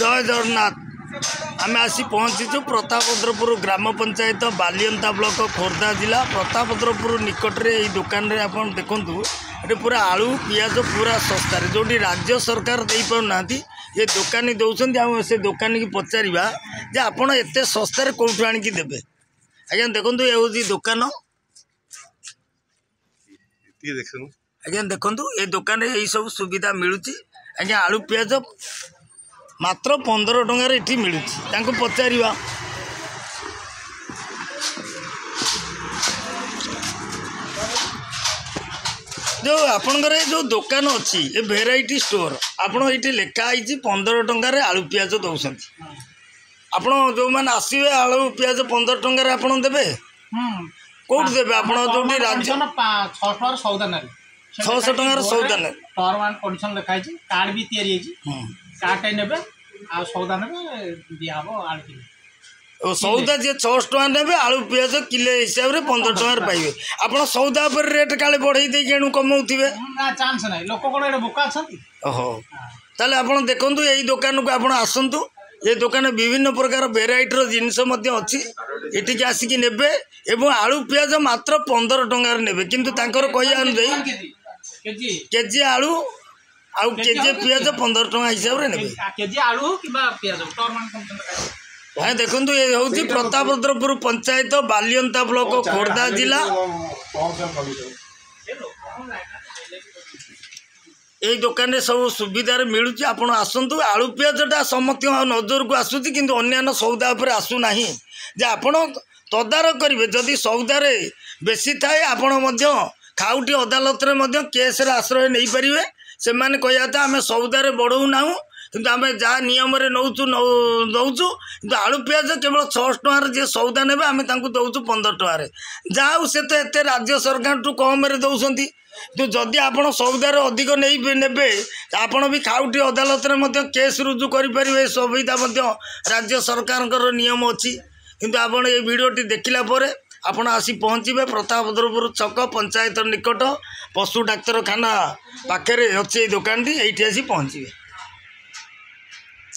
जय जगन्नाथ। आम आसी पहुँचीचु प्रतापद्रपुर ग्राम पंचायत बालियंता ब्लॉक खोर्धा जिला प्रतापद्रपुर निकट में यही दुकान रे आप देखु ये पूरा आलू पियाज पूरा सस्तार जो राज्य सरकार दे पाना ये दुकानी दौरान आम से दुकानी की पचारा जे आपड़ एत सस्तार कौटू आणिकी देवे। आज्ञा देखु ये हूँ दुकान आज्ञा देखु ये दुकान यही सब सुविधा मिलूँ। आज्ञा आलू पियाज मात्र 15 टंकार ये मिलूँ पचार जो आपणकर जो दुकान अच्छी ये भेराइटी स्टोर आपड़ ये लिखाई 15 टंकार आलू पियाज दौरान आप जो मैंने आसवे आलू पियाज 15 टंकार आप देवे कौट देवे आप जो राज्य 600 टंकार सौदा ने कंडीशन लिखाई कार्ड भी तैयारी कार्ड ने सौदा ने दिया सौदा जी 600 टका ने आलू पियाज किले हिसाब से 15 टंकार पाइबे। आप सौदा पर रेट काले बढ़ई दे केणु कमाउथिबे ना चांस नहीं लोक कोन एटा बोका छथि। ओहो ताले आपण देखंतु एई दुकान को आपण आसंतु ये दुकान विभिन्न प्रकार भेराइटर जिनस अच्छी ये आसिक ने आलू पियाज मात्र 15 टंकार ने किंतु तांकर कहिया अनुसार केजी आलू आउ केजी पियाज 15 टंका हिसाब रे नेबे केजी आलू किबा पियाज हाँ देखो ये हूँ प्रतापद्रपुर पंचायत बालियंता ब्लॉक खोर्धा जिला यही दुकान सब सुविधा मिलूँ। आपड़ आसतु आलू पियाजटा समस्त नजर को आसूँ कि अन्य सौदा पर आसूना जे आपड़ तदारख करेंगे जदि सौदार बेसी थाए आपण खाउटी अदालत केस आश्रय नहीं पारे से कहया था आम सौदार बढ़ऊ ना किंतु आम जहाँ नियम नौचु दौचु कि आलू पियाज केवल 600 टंकार जी सौदा ने आम दौचु 15 टंकार जहाँ से तो एत राज्य सरकार ठू कम दौरान तो जदि आप सौदार अधिक नहीं ने आपड़ भी खाउटी अदालत केस रुजु करें सुविधा राज्य सरकार नियम अच्छी किंतु आप ये भिडटी देखला आपण आसी पहुँचे प्रतापद्रपुर छक पंचायत निकट पशु डाक्तरखाना पाखे अच्छे दुकान टी ये आसी पहुँचे।